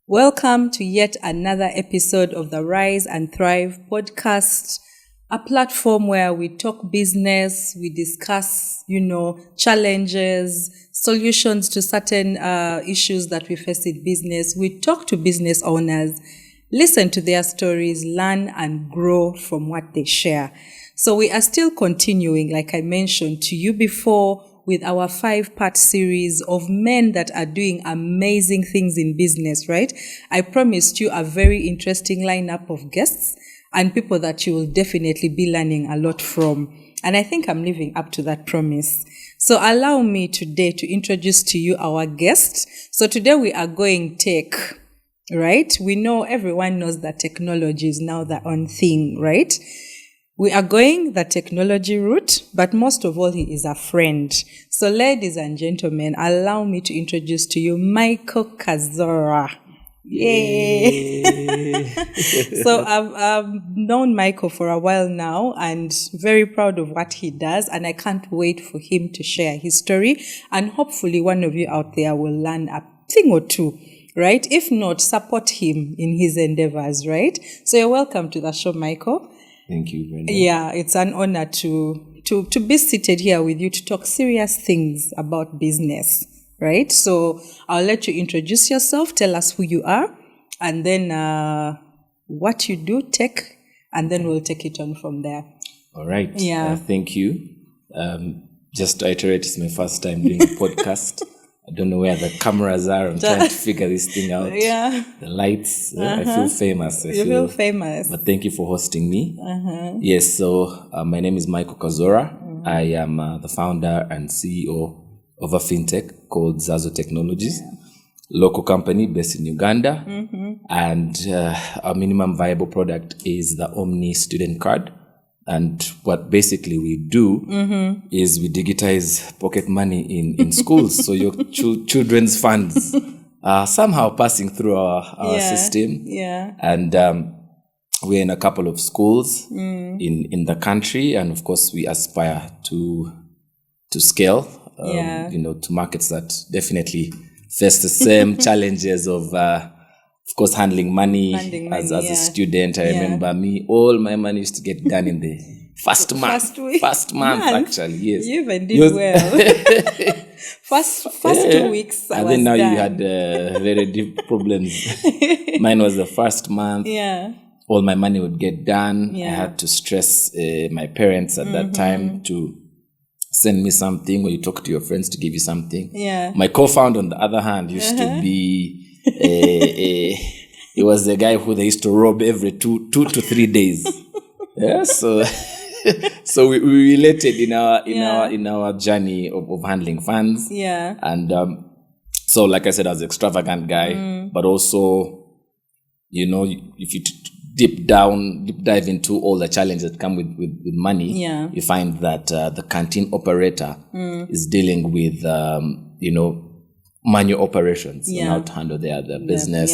Welcome to yet another episode of the Rise and Thrive podcast, a platform where we talk business, we discuss, challenges, solutions to certain issues that we face in business. We talk to business owners, listen to their stories, learn and grow from what they share. So we are still continuing, like I mentioned to you before, with our 5-part series of men that are doing amazing things in business, right? I promised you a very interesting lineup of guests and people that you will definitely be learning a lot from. And I think I'm living up to that promise. So allow me today to introduce to you our guest. So today we are going tech, right? We know everyone knows that technology is now the on thing, right? We are going the technology route, but most of all, he is a friend. So ladies and gentlemen, allow me to introduce to you Michael Kazoora. Yay! So I've known Michael for a while now and very proud of what he does. And I can't wait for him to share his story. And hopefully one of you out there will learn a thing or two, right? If not, support him in his endeavors, right? So you're welcome to the show, Michael. Thank you, Brenda. Yeah, it's an honor to be seated here with you to talk serious things about business, right? So I'll let you introduce yourself, tell us who you are, and then what you do, tech, and then we'll take it on from there. All right. Yeah. Thank you. Just to iterate, it's my first time doing a podcast. I don't know where the cameras are. I'm trying to figure this thing out. Yeah. The lights. I feel famous. You feel famous. But thank you for hosting me. Yes, so my name is Michael Kazoora. I am the founder and CEO of a fintech called Xazu Technologies, local company based in Uganda. And our minimum viable product is the Omni student card. And what basically we do is we digitize pocket money in schools. So your children's funds are somehow passing through our system. Yeah. And we're in a couple of schools in the country. And of course, we aspire to scale, to markets that definitely face the same challenges of course, handling money as a student. I remember all my money used to get done in the first month, actually. Yes. You even did well. First 2 weeks. And then now done. You had very deep problems. Mine was the first month. Yeah. All my money would get done. Yeah. I had to stress my parents at that time to send me something, or you talk to your friends to give you something. Yeah. My co-founder, on the other hand, used to be he was the guy who they used to rob every two to 3 days. Yeah, so we related in our journey of handling funds. Yeah. And so, like I said, I was an extravagant guy, but also, if you deep dive into all the challenges that come with money, you find that the canteen operator is dealing with manual operations on how to handle their business.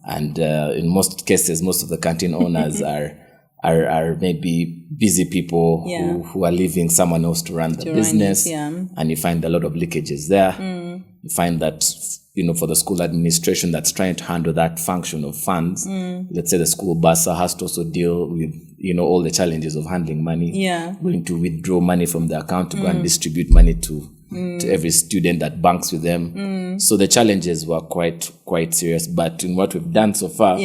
And in most cases, most of the canteen owners are maybe busy people who are leaving someone else to run the business. And you find a lot of leakages there. You find that, for the school administration that's trying to handle that function of funds, let's say the school bursar has to also deal with, all the challenges of handling money, going to withdraw money from the account to go and distribute money to every student that banks with them. So the challenges were quite serious. But in what we've done so far,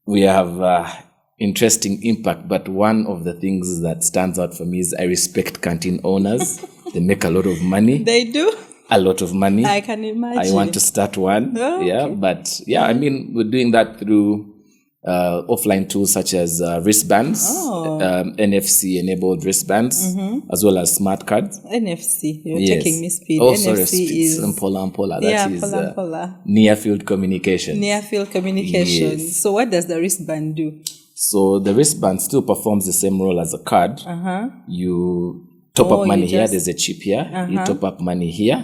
we have interesting impact. But one of the things that stands out for me is I respect canteen owners. They make a lot of money. They do? A lot of money. I can imagine. I want to start one. Oh, okay. Yeah, but we're doing that through offline tools such as wristbands, NFC-enabled wristbands, as well as smart cards. NFC, you're taking me speed. Oh, NFC sorry, is Pola. That is Pola. near-field communication. Near-field communication. Yes. So what does the wristband do? So the wristband still performs the same role as a card. You top up money here. There's a chip here. You top up money here.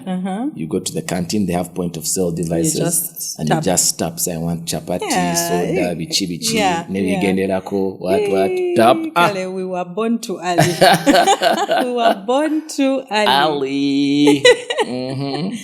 You go to the canteen. They have point of sale devices, you just tap. Say I want chapati, soda, bichi, nevigenderako, what tap. Kale, we were born too early. We were born too early.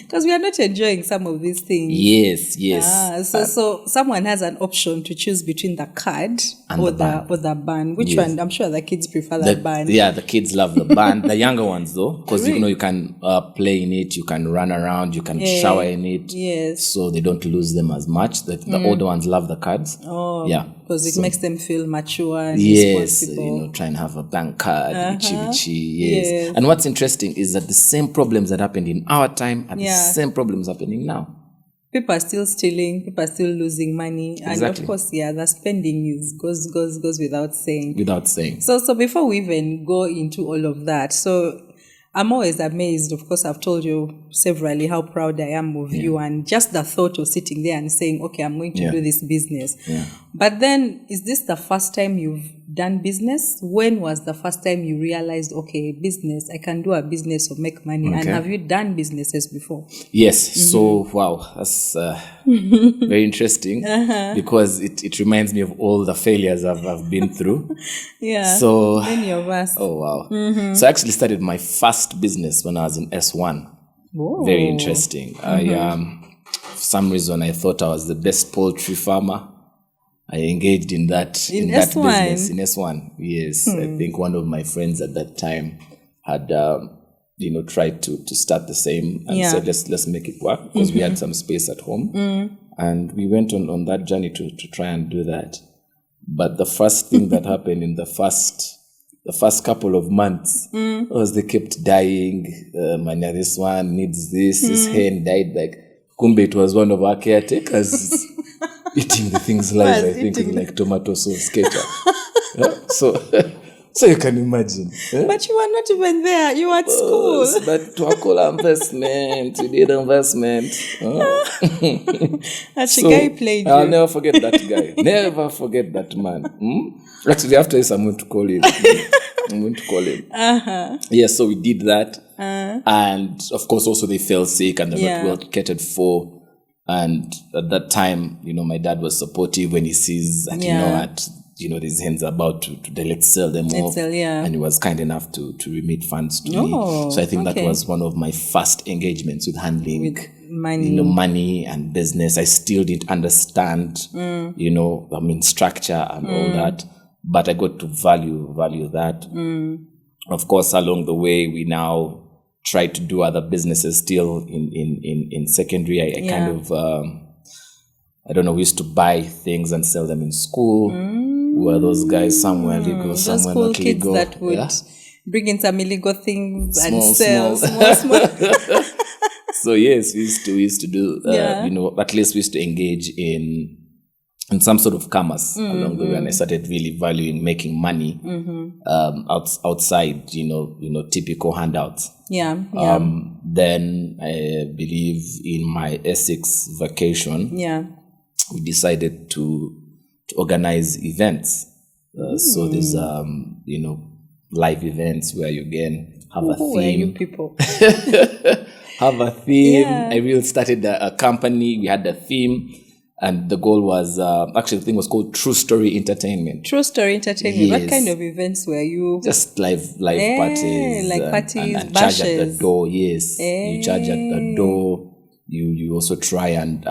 Because we are not enjoying some of these things. Yes. So someone has an option to choose between the card and or the band. Which one? I'm sure the kids prefer the band. Yeah, the kids love the band. The younger ones though, because you can play in it, you can run around, you can shower in it. Yes. So they don't lose them as much. The older ones love the cards. Oh, yeah. Because it makes them feel mature and responsible. Try and have a bank card, yes. And what's interesting is that the same problems that happened in our time are the same problems happening now. People are still stealing, people are still losing money. Exactly. And of course, the spending goes without saying. So before we even go into all of that, so I'm always amazed. Of course, I've told you severally how proud I am of you, and just the thought of sitting there and saying, okay, I'm going to do this business. But then, is this the first time you've done business? When was the first time you realized, okay, business, I can do a business or make money? Okay. And have you done businesses before? Yes. So, wow, that's very interesting because it reminds me of all the failures I've been through. So many of us. Oh, wow. So I actually started my first business when I was in S1. Whoa. Very interesting. For some reason, I thought I was the best poultry farmer. I engaged in that business in S1. Yes, I think one of my friends at that time had tried to start the same and said let's make it work because we had some space at home, and we went on that journey to try and do that. But the first thing that happened in the first couple of months was they kept dying. This one needs this hen died. Like kumbe it was one of our caretakers eating the things live. I think it's like tomato sauce ketchup. So you can imagine. But you were not even there. You were at school. But to call investment, we did investment. Guy played you. I'll never forget that guy. Never forget that man. Actually, after this, I'm going to call him. Yes, so we did that. And of course, also they fell sick and they were well catered for. And at that time, my dad was supportive when he sees that, these hens are about to let's sell them off. And he was kind enough to remit funds to me. So I think that was one of my first engagements with handling money and business. I still didn't understand, structure and all that. But I got to value that. Of course, along the way, we now try to do other businesses still in secondary. I kind of, I don't know, we used to buy things and sell them in school. Were those guys somewhere legal, somewhere not legal? Those cool kids that would bring in some illegal things and sell small. So yes, we used to do, at least we used to engage in some sort of commerce along the way, and I started really valuing making money outside, typical handouts. Then I believe in my Essex vacation, we decided to organize events. So there's live events where you again have a theme. Who are you people? Have a theme. I really started a company. We had a theme. And the goal was, actually the thing was called True Story Entertainment. True Story Entertainment. Yes. What kind of events were you? Just live parties. Like parties, and charge at the door, yes. You charge at the door. You also try and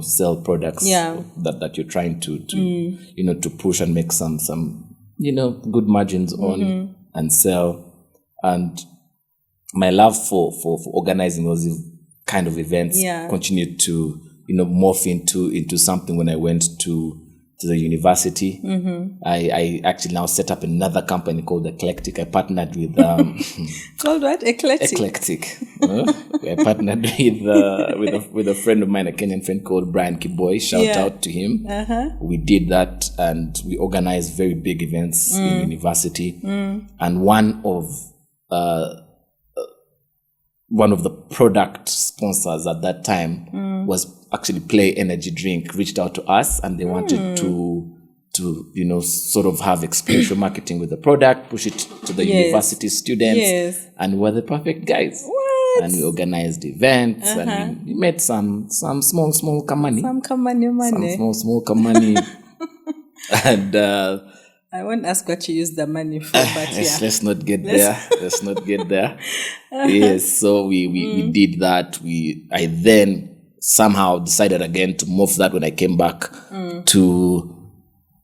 sell products that you're trying to push and make some good margins on and sell. And my love for organizing those kind of events continued to morph into something when I went to the university. I actually now set up another company called Eclectic. I partnered with called what? Eclectic. I partnered with a friend of mine, a Kenyan friend called Brian Kiboy. Shout out to him. We did that and we organized very big events in university. And one of the product sponsors at that time was actually Play Energy Drink, reached out to us and they wanted to sort of have experiential marketing with the product, push it to the university students, and we're the perfect guys. What? And we organized events, and we made some small money. Some money. Some small money. And I won't ask what you use the money for, but let's not get there. Let's not get there. Yes, so we did that. I then somehow decided again to move that when I came back to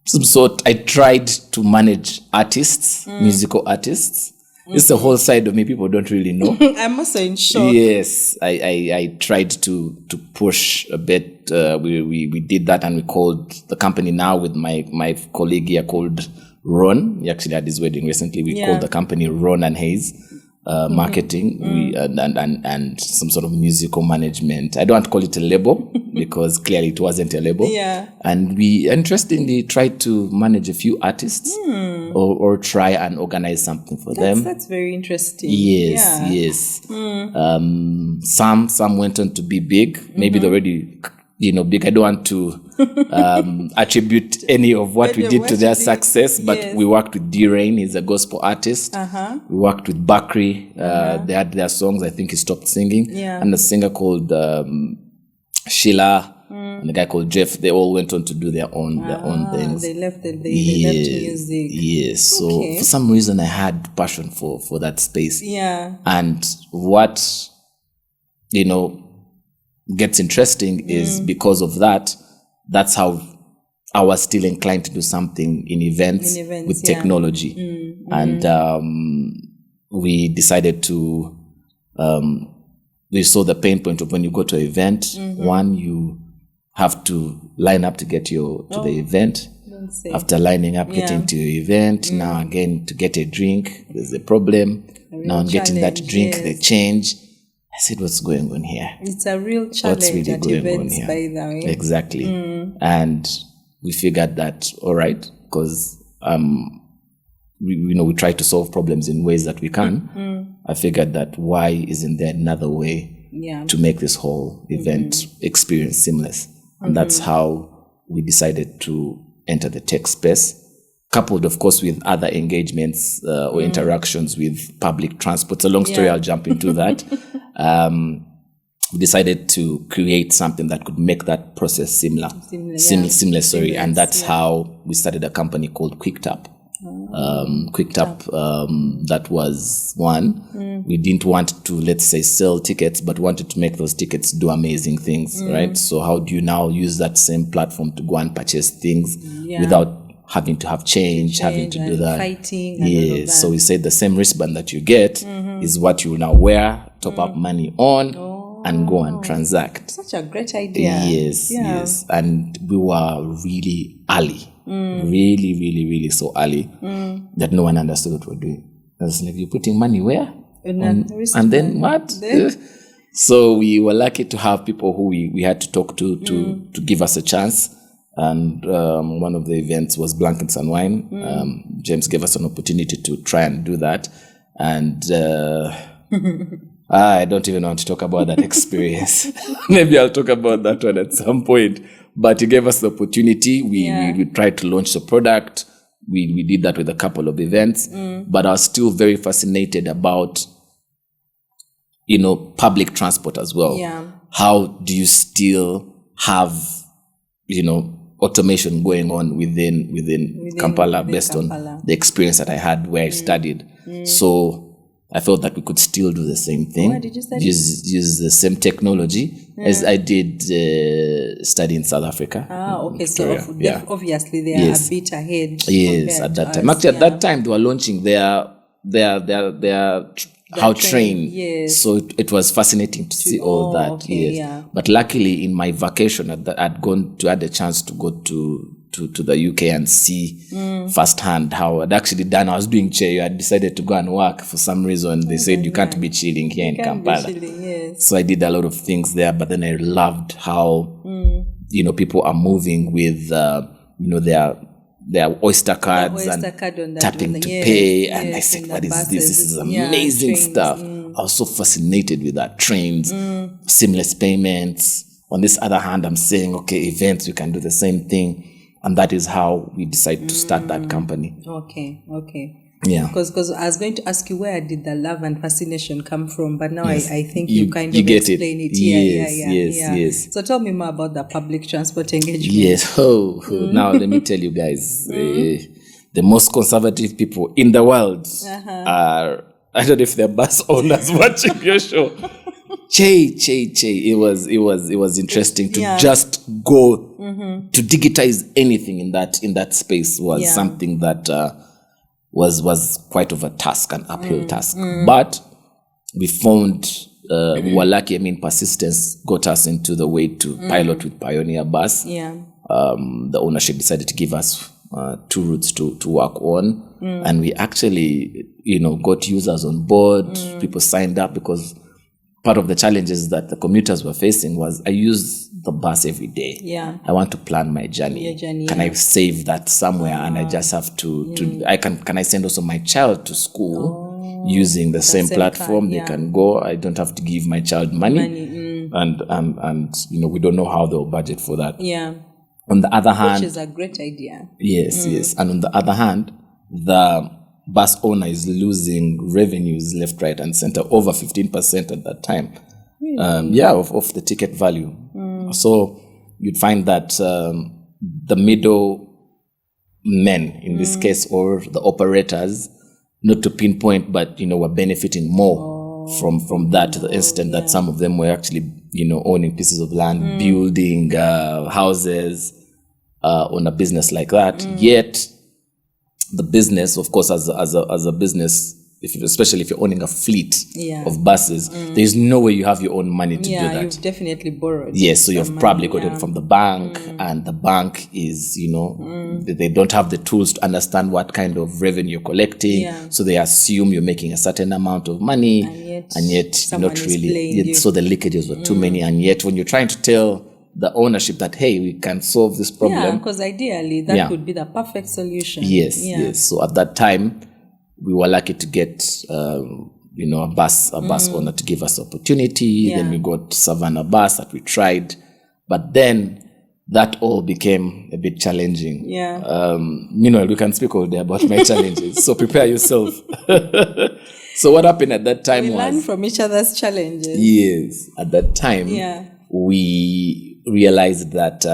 some sort. I tried to manage artists, musical artists. It's a whole side of me people don't really know. I'm also in shock. Yes, I tried to push a bit. We did that, and we called the company now with my colleague here called Ron. He actually had his wedding recently. We called the company Ron and Hayes Marketing. We and some sort of musical management. I don't want to call it a label because clearly it wasn't a label. Yeah. And we interestingly tried to manage a few artists or try and organize something for them. That's very interesting. Yes. Some went on to be big. Maybe they're already big. I don't want to attribute any of what we did to their success, but we worked with D-Rain. He's a gospel artist. We worked with Bakri. They had their songs. I think he stopped singing. And a singer called Sheila and a guy called Jeff. They all went on to do their own things. They left music. Yes. So for some reason I had passion for that space. Yeah. And what gets interesting is because of that, that's how I was still inclined to do something in events with technology. And we decided to we saw the pain point of when you go to an event, one, you have to line up to get to the event. After lining up, getting to your event, now again to get a drink, there's a problem. Now getting that drink, they change. I said, what's going on here? It's a real challenge. What's really going on here? By the way. Exactly. And we figured that, all right, because we try to solve problems in ways that we can. I figured that why isn't there another way to make this whole event experience seamless? And that's how we decided to enter the tech space, coupled, of course, with other engagements or interactions with public transport. It's a long story. I'll jump into that. We decided to create something that could make that process seamless. And that's how we started a company called QuickTap. That was one. We didn't want to, let's say, sell tickets, but wanted to make those tickets do amazing things, right? So how do you now use that same platform to go and purchase things without having to have change, having to do that? Fighting. Yes. So we said the same wristband that you get is what you now wear, top up money on, and go and transact. Such a great idea. Yes. And we were really early. Really, really, really so early that no one understood what we're doing. I was like, you're putting money where? And then what? So we were lucky to have people who we had to talk to give us a chance. And one of the events was Blankets and Wine. James gave us an opportunity to try and do that. And I don't even want to talk about that experience. Maybe I'll talk about that one at some point. But he gave us the opportunity. We tried to launch the product. We did that with a couple of events. But I was still very fascinated about, public transport as well. Yeah. How do you still have, automation going on within Kampala based on the experience that I had where I studied. So I felt that we could still do the same thing. Where did you study? Use the same technology as I did study in South Africa. Okay. So obviously they are a bit ahead. Yes, at that time. Actually, at that time they were launching their how train. Yes. So it was fascinating to see all that. Okay, yes. yeah. But luckily, in my vacation, had the chance to go to the UK and see firsthand how I'd actually done. I was doing chair. I decided to go and work for some reason. They said you can't be chilling here in Kampala. So I did a lot of things there. But then I loved how people are moving with their Oyster cards and tapping to pay. And I said, what is this? This is amazing stuff. I was so fascinated with that. Trains, seamless payments. On this other hand, I'm saying, okay, events, we can do the same thing. And that is how we decided to start that company. Okay. Yeah. Because I was going to ask you, where did the love and fascination come from? But now Yes. I think you kind of get explain it. Yes. So tell me more about the public transport engagement. Yes. Now let me tell you guys, the most conservative people in the world are, I don't know if they're bus owners watching your show. Che. It was interesting to just go to digitize anything in that space was something that was quite of a task, an uphill task. But we found we were lucky. I mean, persistence got us into the way to pilot with Pioneer Bus. Yeah. The ownership decided to give us 2 routes to work on, and we actually, got users on board. People signed up because part of the challenges that the commuters were facing was, I use the bus every day. Yeah. I want to plan my journey. Can I save that somewhere? And I just have to can I send also my child to school using the same platform? They can go. I don't have to give my child money. And we don't know how they'll budget for that. Yeah. On the other hand, which is a great idea. Yes. And on the other hand, the bus owner is losing revenues left, right, and center, over 15% at that time. Really? Of the ticket value. So you'd find that the middle men, in this case, or the operators, not to pinpoint, but were benefiting more from that, to the extent that some of them were actually owning pieces of land, building houses on a business like that. Yet the business, of course, as a business, especially if you're owning a fleet of buses, there's no way you have your own money to do that. You've definitely borrowed. Yes, so you've probably got it from the bank, and the bank is, they don't have the tools to understand what kind of revenue you're collecting. So they assume you're making a certain amount of money, and yet not really. So the leakages were too many, and yet when you're trying to tell the ownership that, hey, we can solve this problem. Yeah, because ideally that would be the perfect solution. Yes. So at that time, we were lucky to get, a bus owner to give us opportunity. Then we got Savannah Bus that we tried, but then that all became a bit challenging. Yeah. We can speak all day about my challenges, so prepare yourself. So what happened at that time was, learn from each other's challenges. Yes, at that time, we realized that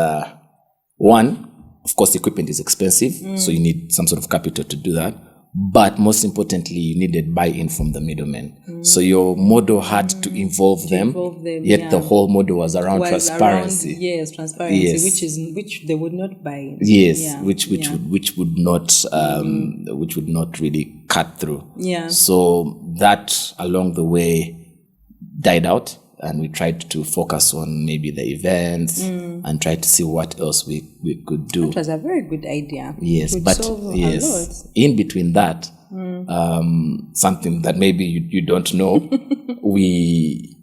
one, of course, equipment is expensive, so you need some sort of capital to do that. But most importantly, you needed buy-in from the middlemen. So your model had to involve them, yet the whole model was around transparency. Transparency, which they would not buy in. Yes, which would not really cut through. Yeah. So that along the way died out. And we tried to focus on maybe the events and try to see what else we could do. That was a very good idea. Yes, but in between that, something that maybe you don't know, we,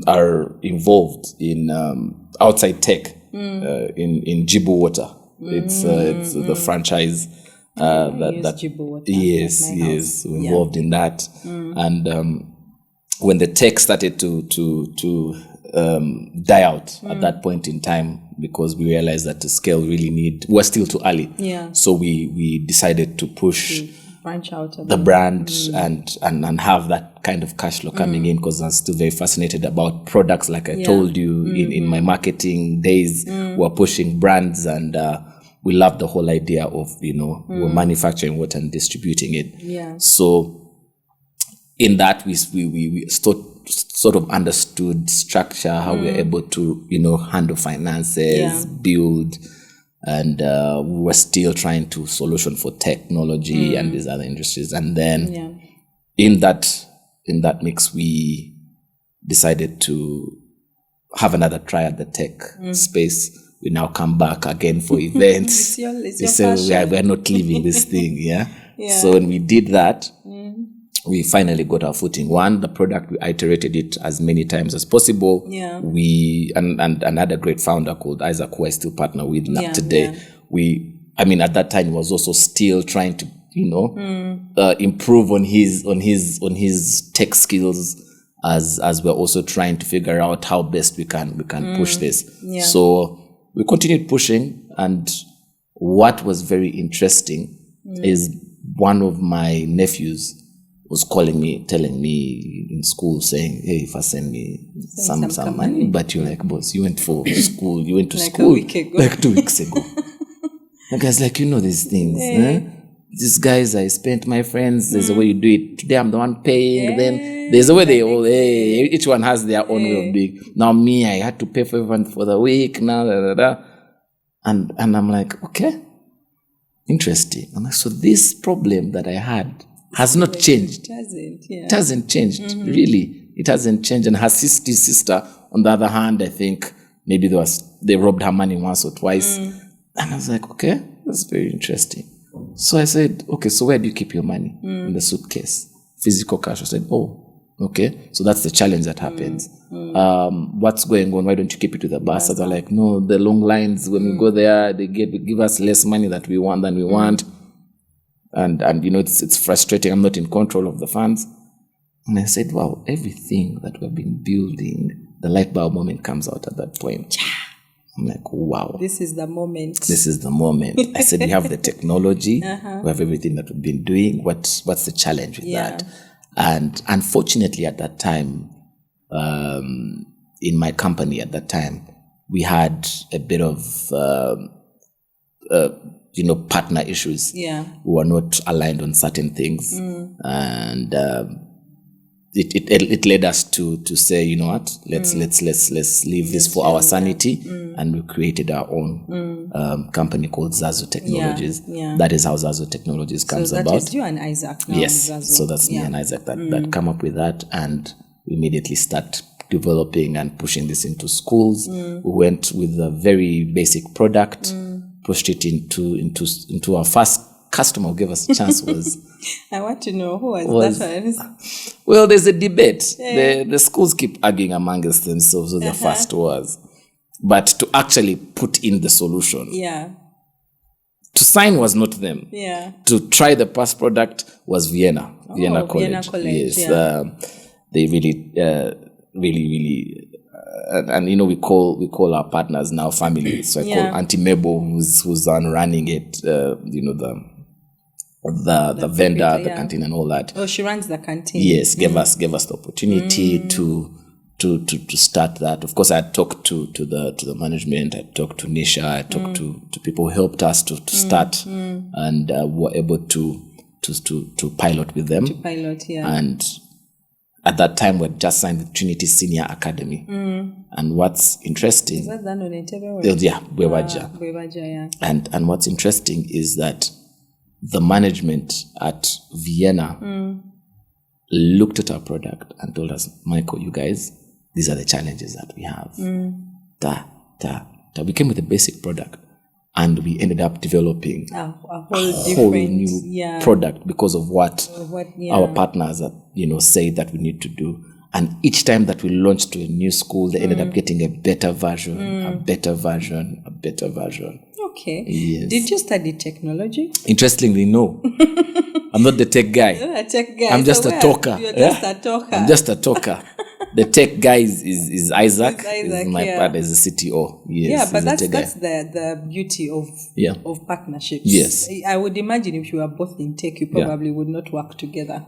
are involved in outside tech in Jibu Water. It's the franchise that Jibu Water. Yes, we're involved in that, and. When the tech started to die out at that point in time, because we realized that to scale we're still too early. Yeah. So we decided to push branch out the brand and have that kind of cash flow coming in, because I'm still very fascinated about products. Like I told you in my marketing days, we're pushing brands, and we love the whole idea of we're manufacturing water and distributing it. Yeah. So in that, we sort of understood structure, how we're able to, handle finances, build, and we were still trying to solution for technology and these other industries. And then in that mix, we decided to have another try at the tech space. We now come back again for events. It's your passion. We're not leaving this thing, So when we did that, we finally got our footing. One, the product, we iterated it as many times as possible. Yeah. We and another great founder called Isaac, who I still partner with today. Yeah. At that time, he was also still trying to, improve on his tech skills, as we're also trying to figure out how best we can push this. Yeah. So we continued pushing, and what was very interesting is one of my nephews was calling me, telling me in school, saying, hey, if I send me some money. But you're like, boss, you went for school, you went to like school like 2 weeks ago. The guy's like, you know these things. These guys, I spent my friends, there's a way you do it. Today I'm the one paying, then there's a way they all, each one has their own way of doing. Now me, I had to pay for everyone for the week, now, And I'm like, okay, interesting. And so this problem that I had has not changed. It hasn't changed, really. It hasn't changed. And her sister, on the other hand, I think maybe they robbed her money once or twice. And I was like, okay, that's very interesting. So I said, okay, so where do you keep your money? In the suitcase, physical cash. I said, oh, okay. So that's the challenge that happens. What's going on? Why don't you keep it with the bus? They're like, no, the long lines, when we go there, they give us less money than we want. And it's frustrating. I'm not in control of the funds. And I said, wow, everything that we've been building, the light bulb moment comes out at that point. I'm like, wow. This is the moment. I said, we have the technology. We have everything that we've been doing. What's the challenge with that? And unfortunately, at that time, in my company at that time, we had a bit of, partner issues. We were not aligned on certain things. And it led us to say, you know what, let's leave this for our sanity, and we created our own company called Zazu Technologies. That is how Zazu Technologies comes about. So that is you and Isaac now. Yes, Zazu. So that's me and Isaac that come up with that, and we immediately start developing and pushing this into schools. We went with a very basic product, pushed it into our first customer who gave us a chance was I want to know who was that one. Well, there's a debate. The schools keep arguing amongst themselves who the first was. But to actually put in the solution. To sign was not them. To try the past product was Vienna College. Yes. They really and we call our partners now family. So I call Auntie Mabel, who's running it, the vendor, the canteen and all that. Oh, she runs the canteen. Yes, gave us the opportunity to start that. Of course, I had talked to the management. I talked to Nisha. I talked to people who helped us to start, and were able to pilot with them. And at that time, we had just signed the Trinity Senior Academy. And what's interesting, and what's interesting is that the management at Vienna looked at our product and told us, Michael, you guys, these are the challenges that we have. We came with a basic product, and we ended up developing a whole new product because of what our partners say that we need to do. And each time that we launched to a new school, they ended up getting a better version, a better version. Okay. Yes. Did you study technology? Interestingly, no. I'm not the tech guy. You're a tech guy. I'm just a talker. You're just a talker. I'm just a talker. The tech guy is Isaac. Is my partner, is the CTO. Yes, but that's the beauty of partnerships. Yes. I would imagine if you were both in tech, you probably would not work together.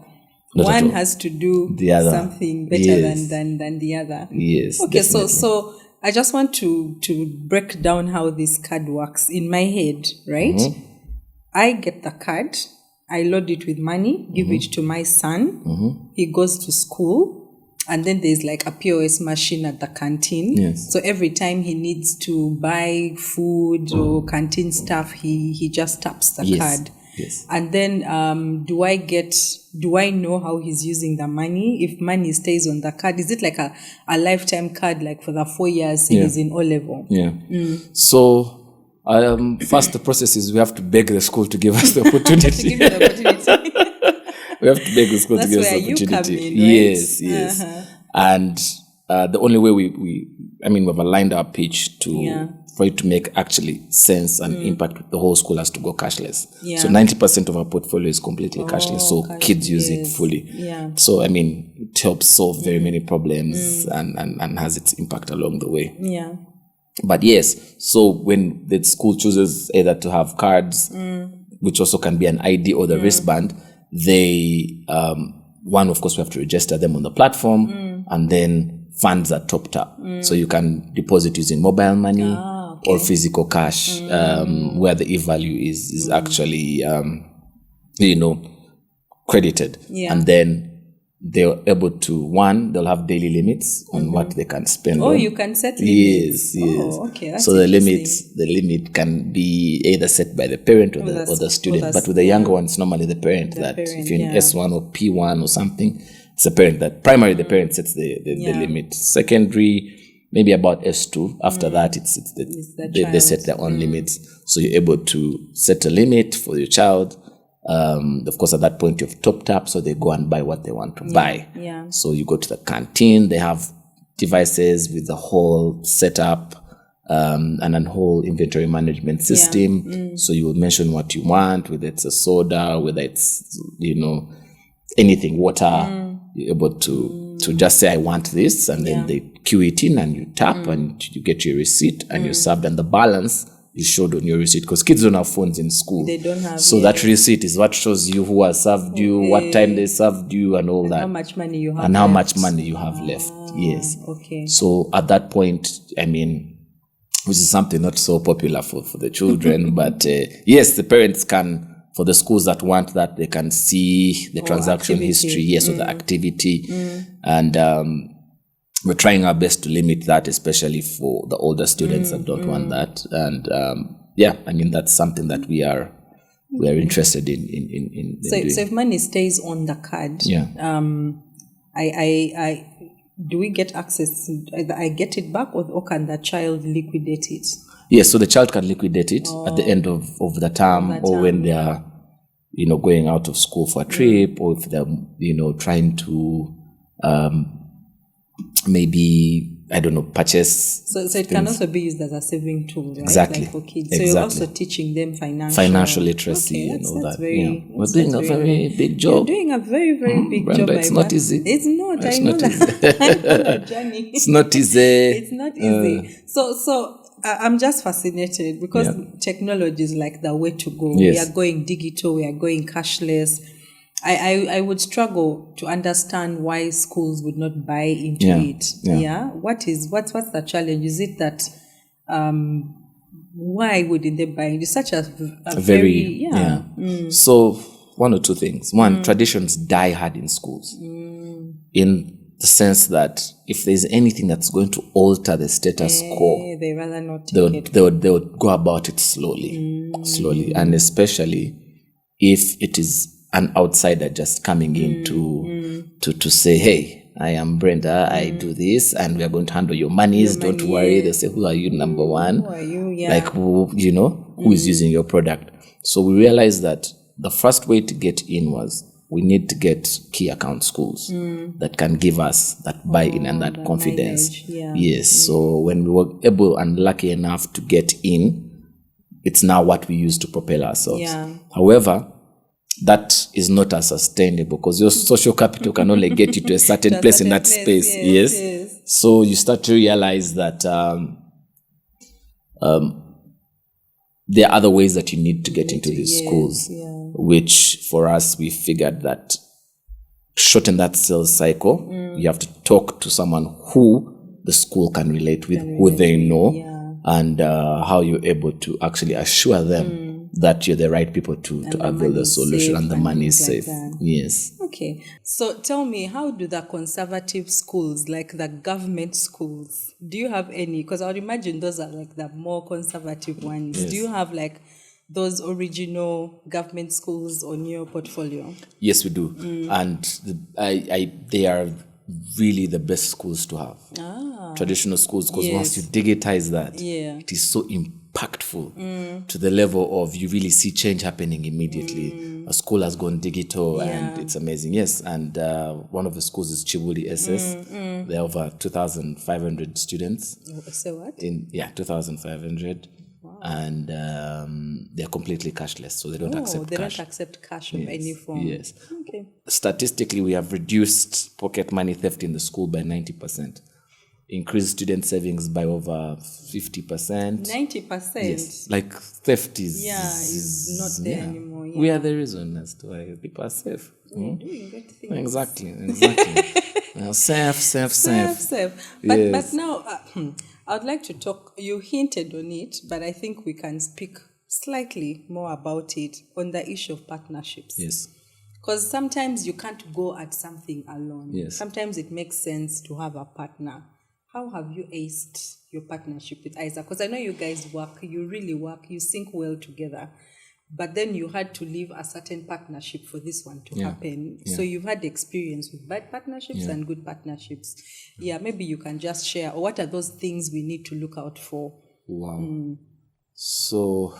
Not one has to do something better than the other. Yes. Okay, definitely. so I just want to break down how this card works in my head, right? I get the card, I load it with money, give it to my son. He goes to school. And then there's like a POS machine at the canteen. Yes. So every time he needs to buy food or canteen stuff, he just taps the card. Yes. And then do I know how he's using the money? If money stays on the card, is it like a lifetime card, like for the 4 years he's in O-level? So first the process is we have to beg the school to give us the opportunity. We have to beg the school to give us the opportunity. That's where you come in, right? Yes. And the only way we've aligned our pitch for it to make actually sense and impact the whole school has to go cashless. So 90% of our portfolio is completely cashless, so kids use it fully. So it helps solve very many problems and has its impact along the way. But yes, so when the school chooses either to have cards, which also can be an ID or the wristband, they, one, of course, we have to register them on the platform, and then funds are topped up. So you can deposit using mobile money or physical cash, where the e-value is actually, credited. And then they're able to, one, they'll have daily limits on what they can spend. Oh, you can set limits. Yes. Oh, okay. That's so the limit can be either set by the parent or the student. But with the younger ones, normally the parent if you're in S1 or P1 or something, it's the parent that primarily the parent sets the limit. Secondary, maybe about S2. After that, they set their own limits. So you're able to set a limit for your child. Of course, at that point you've topped up, so they go and buy what they want to buy. Yeah. So you go to the canteen, they have devices with the whole setup, and a whole inventory management system. So you will mention what you want, whether it's a soda, whether it's, anything, water. You're able to just say, I want this, and then they queue it in and you tap and you get your receipt and you're served, and the balance is showed on your receipt, because kids don't have phones in school. They don't have. So that receipt is what shows you who has served you, what time they served you, and all that. How much money you have. And how much money you have left. Yes. Okay. So at that point, which is something not so popular for the children, but yes, the parents can, for the schools that want that, they can see the transaction history, or the activity. And we're trying our best to limit that, especially for the older students that don't want that. And that's something that we are interested in doing. So if money stays on the card, I do we get access? I get it back, or can the child liquidate it? Yes, so the child can liquidate it at the end of the term, or when they are, going out of school for a trip, or if they're, trying to maybe, I don't know, purchase. So it can also be used as a saving tool, right? Exactly. Like for kids. So you're also teaching them financial literacy and all that. We're doing a very big job. You're doing a very, very big job. It's not easy. It's not. It's I know not that. I know that journey. It's not easy. It's not easy. So I'm just fascinated, because technology is like the way to go. Yes. We are going digital. We are going cashless. I would struggle to understand why schools would not buy into it. Yeah. What's the challenge? Is it that why wouldn't they buy? It's such a very So one or two things. One, traditions die hard in schools. In the sense that if there's anything that's going to alter the status quo, they rather not take it. They would go about it slowly, and especially if it is an outsider just coming in to say, hey, I am Brenda, I do this, and we are going to handle your monies. Don't worry. They say, who are you, number one? Who are you? Yeah. Like, who is using your product? So we realized that the first way to get in was we need to get key account schools that can give us that buy-in and that confidence. Yes. So when we were able and lucky enough to get in, it's now what we use to propel ourselves. However, that is not as sustainable, because your social capital can only get you to a certain place in that space. Yes. So you start to realize that there are other ways that you need to get into these schools, which for us, we figured that shorten that sales cycle. You have to talk to someone who the school can relate with, who they know, and how you're able to actually assure them that you're the right people to avail the solution, and the money is safe. Yes. Okay. So tell me, how do the conservative schools, like the government schools, do you have any? Because I would imagine those are like the more conservative ones. Yes. Do you have like those original government schools on your portfolio? Yes, we do. And they are really the best schools to have. Traditional schools, because once you digitize that, it is so impactful to the level of you really see change happening immediately. A school has gone digital and it's amazing. Yes, and one of the schools is Chibuli SS. There are over 2,500 students. So what? 2,500. Wow. And they're completely cashless, so they don't accept they cash. Don't accept cash of any form. Yes. Okay. Statistically, we have reduced pocket money theft in the school by 90%. increased student savings by over 50%. 90%. Yes. Like theft is not there anymore. Yeah. We are the reason as to why people are safe. We're doing good things. Exactly. Safe. But now, I would like to talk, you hinted on it, but I think we can speak slightly more about it on the issue of partnerships. Yes. Because sometimes you can't go at something alone. Yes. Sometimes it makes sense to have a partner. How have you aced your partnership with Isaac? Because I know you guys work, you really work, you sync well together. But then you had to leave a certain partnership for this one to happen. Yeah. So you've had experience with bad partnerships and good partnerships. Yeah, maybe you can just share. Or what are those things we need to look out for? Wow. So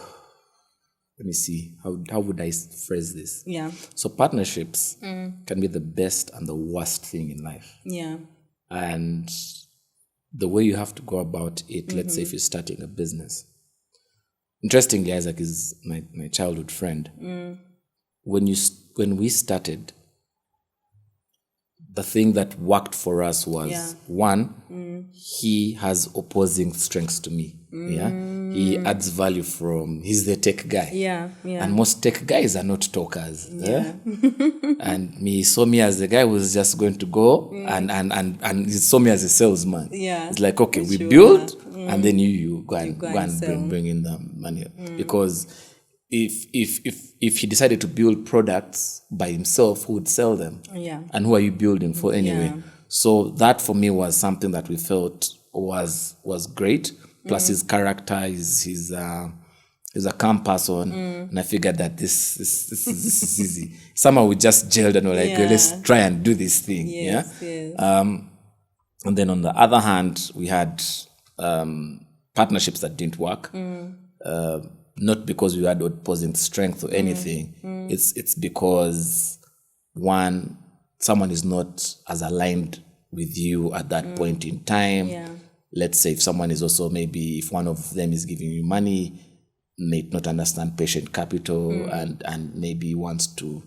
let me see. How would I phrase this? Yeah. So partnerships can be the best and the worst thing in life. Yeah. And the way you have to go about it, let's say if you're starting a business. Interestingly, Isaac is my childhood friend. When we started, the thing that worked for us was one, he has opposing strengths to me. Yeah, he adds value he's the tech guy. Yeah. And most tech guys are not talkers. And he saw me as the guy who was just going to go and he saw me as a salesman. Yeah. It's like, okay, we build and then you go and bring in the money. Because if he decided to build products by himself, who would sell them? Yeah. And who are you building for anyway? Yeah. So that for me was something that we felt was great. Plus his character, he's a calm person, and I figured that this is easy. Somehow we just gelled and were like, let's try and do this thing. Yes. And then on the other hand, we had partnerships that didn't work. Not because we had opposing strength or anything. It's because one, someone is not as aligned with you at that point in time. Yeah. Let's say if someone is also, maybe if one of them is giving you money, may not understand patient capital and maybe wants to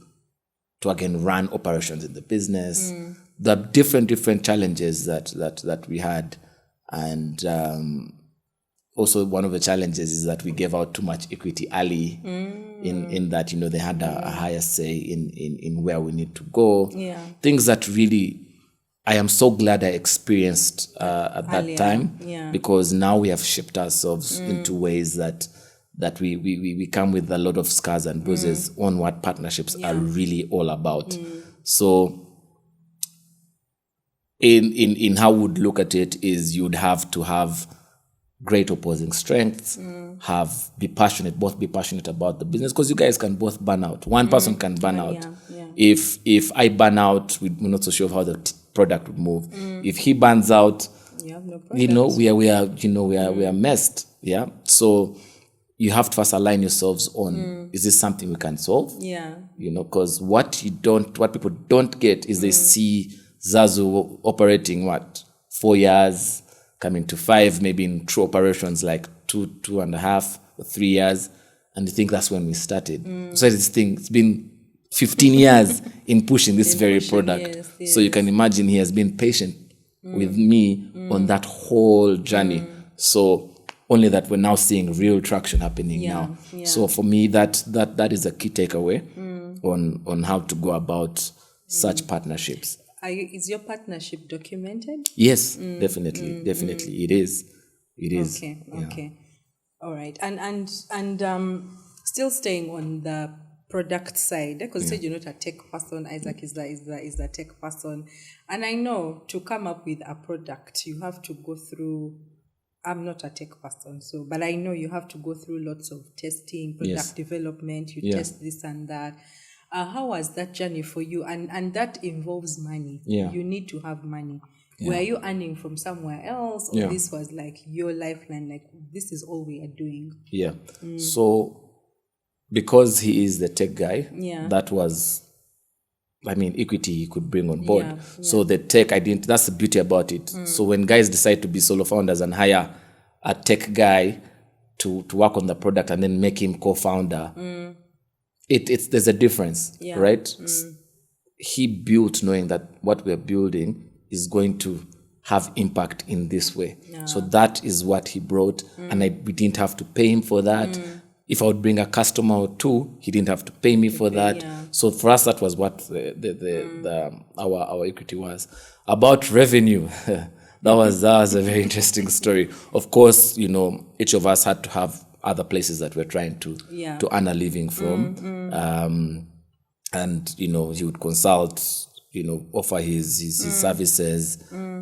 again run operations in the business. The different challenges that we had. And also one of the challenges is that we gave out too much equity early in that, they had a higher say in where we need to go. Yeah. Things that really I am so glad I experienced at that time, because now we have shaped ourselves into ways that we come with a lot of scars and bruises on what partnerships are really all about. So in how we would look at it is you'd have to have great opposing strengths, be passionate about the business, because you guys can both burn out. One person can burn out. If I burn out, we're not so sure of how the product would move. If he burns out, you have no product. we are messed. Yeah. So you have to first align yourselves on, is this something we can solve? Yeah. Because what people don't get is they see Zazu operating 4 years, coming to 5, maybe in true operations like 2.5 or 3 years, and they think that's when we started. So this thing, it's been 15 years in pushing this product. Yes. So you can imagine he has been patient with me on that whole journey. So only that we're now seeing real traction happening now. Yeah. So for me, that is a key takeaway on how to go about such partnerships. Is your partnership documented? Yes, definitely. It is. Okay. All right. And still staying on the product side, because you said you're not a tech person. Isaac is the tech person, and I know to come up with a product you have to go through. I'm not a tech person, but I know you have to go through lots of testing, product development. You test this and that. How was that journey for you? And that involves money. Yeah. You need to have money. Yeah. Were you earning from somewhere else, or this was like your lifeline? Like, this is all we are doing. Yeah. So because he is the tech guy, that was, equity he could bring on board. Yeah. So the tech, that's the beauty about it. So when guys decide to be solo founders and hire a tech guy to work on the product and then make him co-founder, there's a difference, right? He built knowing that what we're building is going to have impact in this way. So that is what he brought, and we didn't have to pay him for that. If I would bring a customer or two, he didn't have to pay me for that. So for us, that was what our equity was. About revenue, that was a very interesting story. Of course, each of us had to have other places that we're trying to earn a living from. And he would consult, offer his services.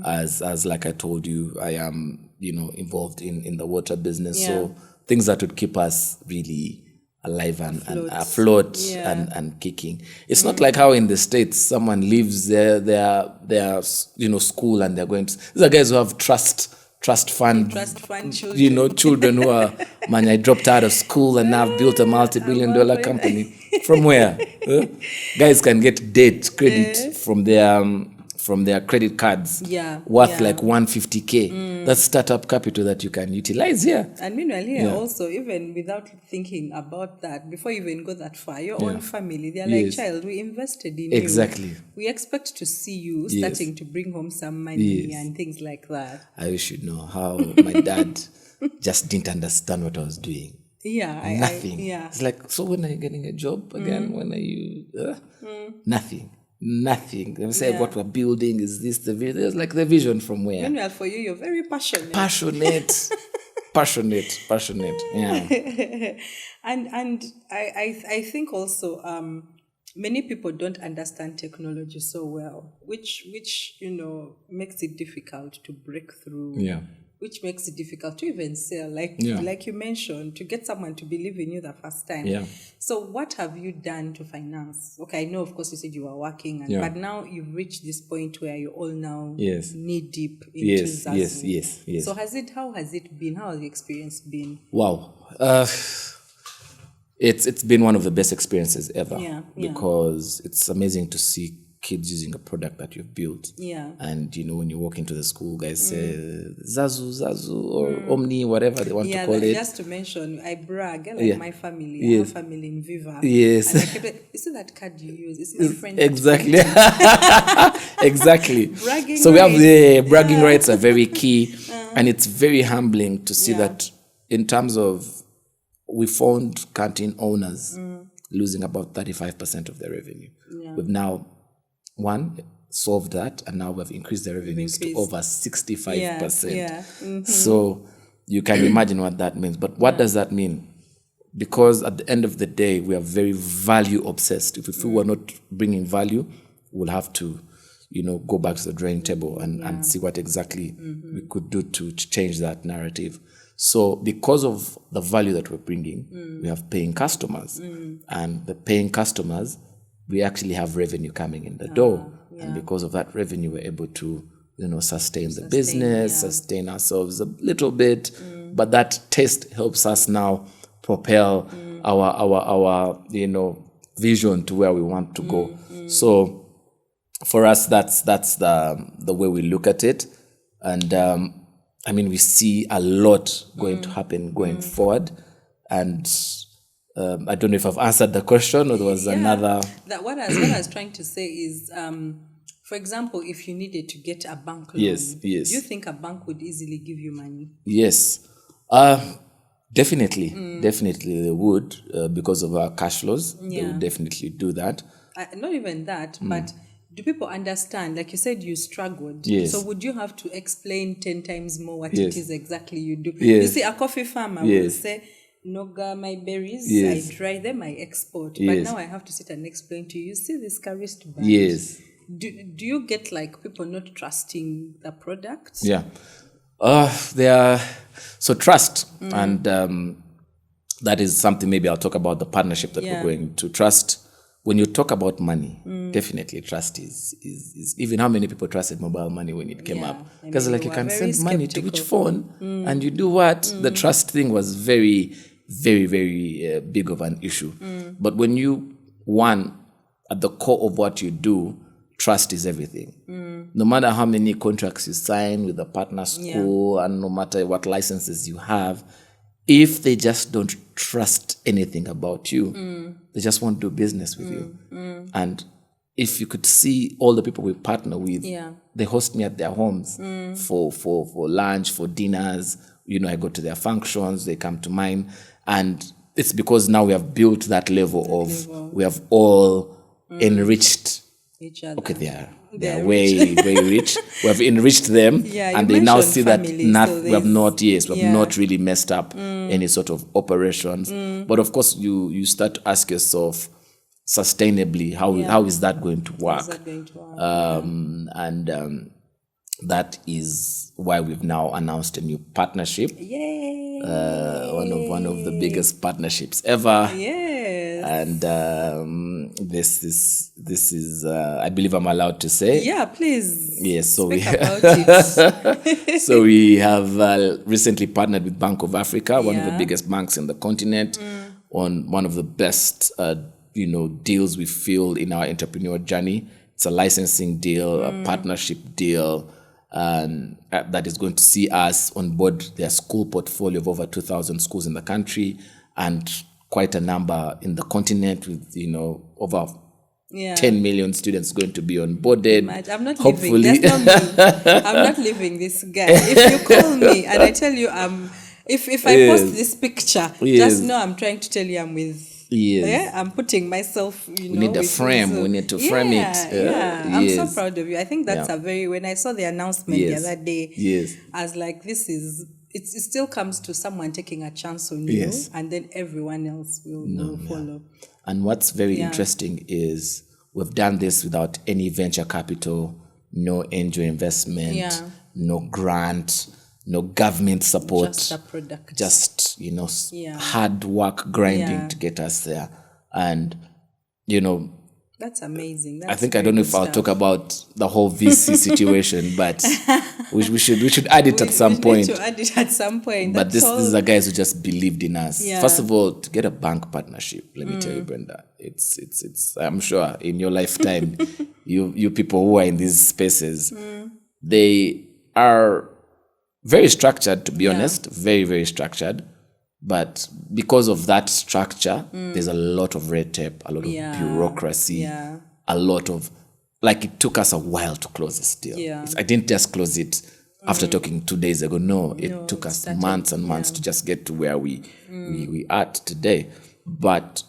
As like I told you, I am involved in the water business. So things that would keep us really alive and afloat and kicking. It's not like how in the States someone leaves their school and they're going to. These are guys who have trust fund children. Children who are, man, I dropped out of school and now I've built a multi-billion-dollar company. From where? Guys can get credit from their credit cards worth like 150K. That's startup capital that you can utilize here. And meanwhile here also, even without thinking about that, before you even go that far, your own family, they're like, child, we invested in you. We expect to see you starting to bring home some money and things like that. I wish you'd know how my dad just didn't understand what I was doing. Nothing. It's like, so when are you getting a job again? When are you... Nothing. They say what we're building is this, the vision. It's like the vision from where? Meanwhile, for you, you're very passionate. Passionate. Yeah. And I think also many people don't understand technology so well, which makes it difficult to break through. Yeah. Which makes it difficult to even sell, like you mentioned, to get someone to believe in you the first time. Yeah. So what have you done to finance? Okay, I know, of course, you said you were working, but now you've reached this point where you're all now knee deep into Zazu. Yes. So how has it been? How has the experience been? Wow. It's been one of the best experiences ever. Because it's amazing to see kids using a product that you've built. And when you walk into the school, guys say Zazu or Omni, whatever they want to call it. Just to mention, I brag, my family. I have family in Viva. Yes. And I kept, you see that card you use? It's my friend. Exactly. Exactly. Bragging so we have the bragging rights are very key. And it's very humbling to see that in terms of, we found canteen owners losing about 35% of their revenue. We've now solved that, and now we've increased the revenues to over 65%. So you can imagine what that means. But what does that mean? Because at the end of the day, we are very value obsessed. If we were not bringing value, we'll have to, go back to the drawing table and see what exactly we could do to change that narrative. So because of the value that we're bringing, we have paying customers. And the paying customers, we actually have revenue coming in the door. And because of that revenue, we're able to, sustain the business, sustain ourselves a little bit. But that taste helps us now propel our vision to where we want to go. So for us, that's the way we look at it. And we see a lot going to happen going forward. And I don't know if I've answered the question or there was another. What I was trying to say is, for example, if you needed to get a bank loan, do you think a bank would easily give you money? Yes. Definitely they would, because of our cash flows. They would definitely do that. Not even that, but do people understand? Like you said, you struggled. Yes. So would you have to explain 10 times more what it is exactly you do? You see, a coffee farmer will say, Noga, my berries, I dry them, I export. But now I have to sit and explain to you, you see this carist band? Yes. Do you get like people not trusting the product? Yeah. They are, so trust. And that is something maybe I'll talk about the partnership that we're going to trust. When you talk about money, definitely trust is even how many people trusted mobile money when it came up. Because like you can send money to which phone and you do what? The trust thing was very, very, very big of an issue. But when you, at the core of what you do, trust is everything. No matter how many contracts you sign with a partner school and no matter what licenses you have, if they just don't trust anything about you, they just won't do business with you. And if you could see all the people we partner with, they host me at their homes for lunch, for dinners. I go to their functions, they come to mine. And it's because now we have built that level of, we have all enriched each other. Okay, they are way rich. We have enriched them, and they now see that we have not really messed up any sort of operations. But of course, you start to ask yourself, sustainably, how is that going to work? That is why we've now announced a new partnership. Yay! One of the biggest partnerships ever. Yes. And this is I believe I'm allowed to say. Yeah, please. Yes. So speak about it. So we have recently partnered with Bank of Africa, one of the biggest banks in the continent, on one of the best deals we feel in our entrepreneurial journey. It's a licensing deal, a partnership deal, that is going to see us on board their school portfolio of over 2,000 schools in the country, and quite a number in the continent, with over 10 million students going to be onboarded. I'm not leaving. That's not me. I'm not leaving this guy. If you call me and I tell you if I post this picture, just know I'm trying to tell you I'm with. I'm putting myself, we need a frame. We need to frame it. I'm so proud of you. I think that's when I saw the announcement the other day, I was like, it still comes to someone taking a chance on you, and then everyone else will follow. And what's very interesting is we've done this without any venture capital, no angel investment, no grant, no government support. Just a product. Just, hard work, grinding to get us there. And, that's amazing. I think I don't know if I'll talk about the whole VC situation, but we should add it at some point. We need to add it at some point. But these are guys who just believed in us. First of all, to get a bank partnership, let me tell you, Brenda, it's I'm sure in your lifetime, you people who are in these spaces, they are very structured, to be honest, very, very structured. But because of that structure, there's a lot of red tape, a lot of bureaucracy, a lot of, it took us a while to close this deal. I didn't just close it after talking 2 days ago. No, it took us months and months to just get to where we are today. But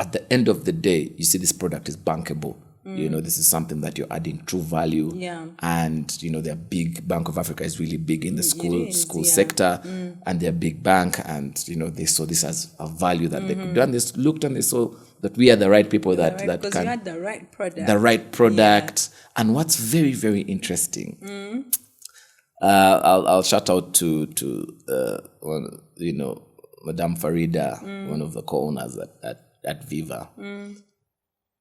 at the end of the day, you see this product is bankable. This is something that you're adding true value. And, they're big. Bank of Africa is really big in the school sector, and they're a big bank. And, they saw this as a value that they could do. And they looked and they saw that we are the right people that can. Because you had the right product. The right product. And what's very, very interesting, I'll shout out to Madame Farida, one of the co-owners at Viva.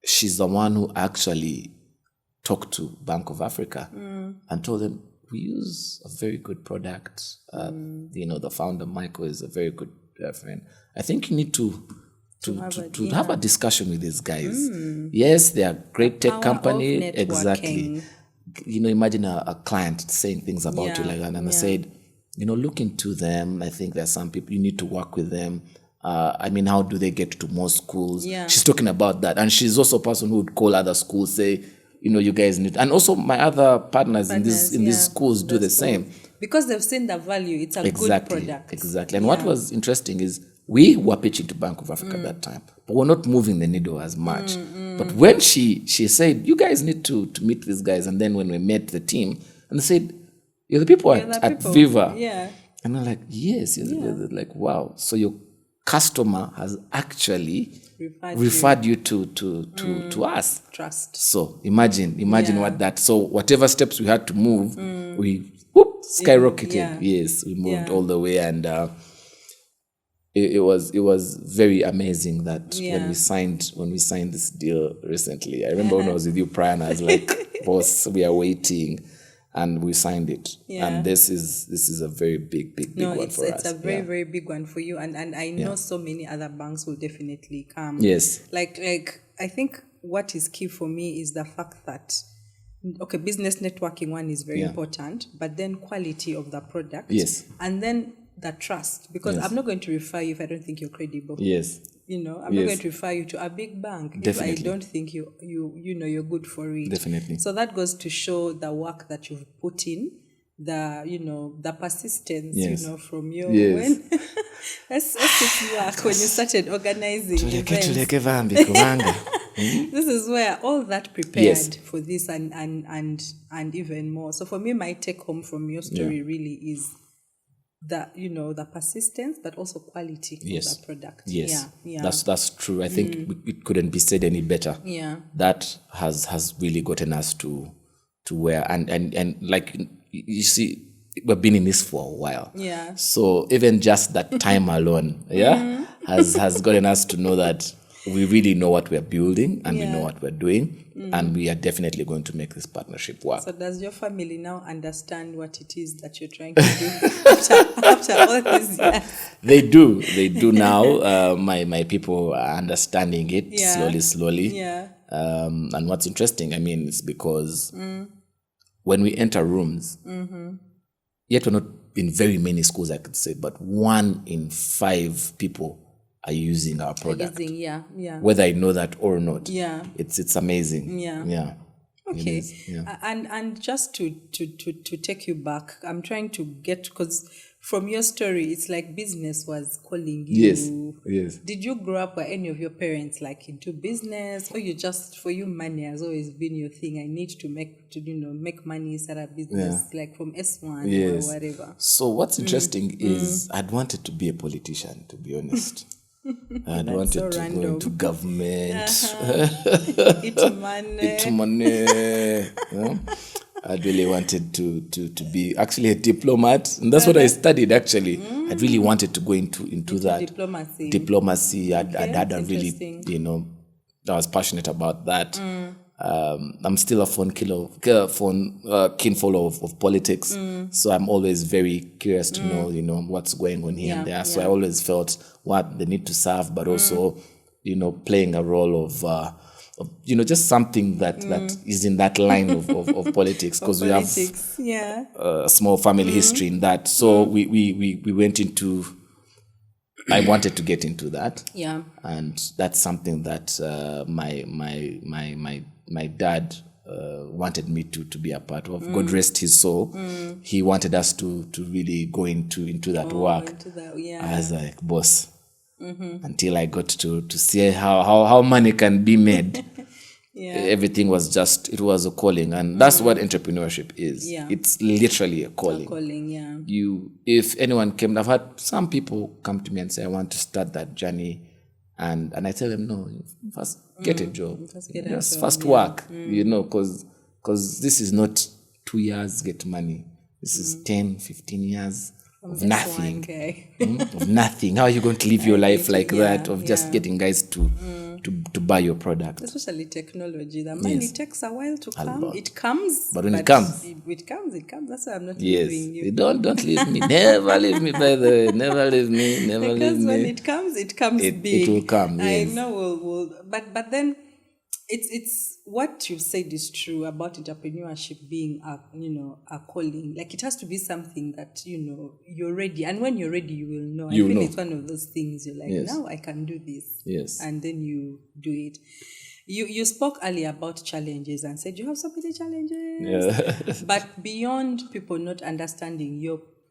She's the one who actually talked to Bank of Africa and told them, we use a very good product. The founder, Michael, is a very good friend. I think you need to have a discussion with these guys. Yes, they are a great tech company. Exactly. Imagine a client saying things about you like that. And I said, look into them. I think there's some people, you need to work with them. How do they get to more schools? She's talking about that. And she's also a person who would call other schools, say, you guys need... And also my other partners in these schools do the same. Because they've seen the value. It's a good product. Exactly. And what was interesting is we were pitching to Bank of Africa at that time, but we're not moving the needle as much. But when she said, you guys need to meet these guys, and then when we met the team, and they said, you're the people at Viva. And I'm like, yes. They're like, wow. So your customer has actually referred you to us. Trust. So imagine what that. So whatever steps we had to move, we skyrocketed. Yes, we moved all the way, and it was very amazing that when we signed this deal recently. I remember when I was with you, Brian, I was like, boss, we are waiting. And we signed it. And this is a very big one for us. It's a very, very big one for you. And I know so many other banks will definitely come. Yes. Like I think what is key for me is the fact that, business networking one is very important, but then quality of the product. Yes. And then the trust. Because I'm not going to refer you if I don't think you're credible. Yes. I'm not going to refer you to a big bank Definitely. if I don't think you're good for it. Definitely. So that goes to show the work that you've put in, the persistence, from your when let's take you back when you started organizing events. This is where all that prepared for this and even more. So for me, my take home from your story really is that the persistence, but also quality of the product. Yes, that's true. I think it couldn't be said any better. Yeah, that has really gotten us to where and like you see, we've been in this for a while. Yeah. So even just that time alone, has gotten us to know that we really know what we're building and we know what we're doing, and we are definitely going to make this partnership work. So does your family now understand what it is that you're trying to do after all these years? They do now. My people are understanding it slowly. Yeah. And what's interesting, I mean, it's because when we enter rooms, yet we're not in very many schools, I could say, but 1 in 5 people are using our product. Whether I know that or not. Yeah. It's amazing. Yeah. Okay. And just to take you back, I'm trying to get, because from your story, it's like business was calling you. Yes. Did you grow up where any of your parents like into business, or you just, for you, money has always been your thing? I need to make money, start a business, like from S1 or whatever. So what's interesting is I'd wanted to be a politician, to be honest. I'd wanted to go into government. Eat money. I really wanted to be actually a diplomat, and that's what I studied. Actually, I really wanted to go into that diplomacy. I'd really, I was passionate about that. I'm still a keen follower of politics, so I'm always very curious to know, what's going on here and there. So I always felt what they need to serve, but also, playing a role of just something that is in that line of politics, because we have a small family history in that. So we went into. I wanted to get into that, and that's something that my dad wanted me to be a part of. God rest his soul. He wanted us to really go into that work. I was like, boss, until I got to see how money can be made. Everything was it was a calling, and that's what entrepreneurship is. It's literally a calling. If anyone came, I've had some people come to me and say, I want to start that journey, and I tell them, no, first get a job, first work, because this is not 2 years get money. This is 10, 15 years of nothing. Of nothing. How are you going to live your life like that, of just getting guys to buy your product? Especially technology. The money takes a while to come. It comes. But when it comes. It comes. That's why I'm not leaving you. Don't leave me. Never leave me, by the way. Never leave me. Never leave me. Because when it comes big. It will come, yes. I know but then it's what you've said is true about entrepreneurship being a calling. Like, it has to be something that you're ready, and when you're ready you will know. I feel it's one of those things you're like, now I can do this, and then you do it. You spoke earlier about challenges and said you have so many challenges, but beyond people not understanding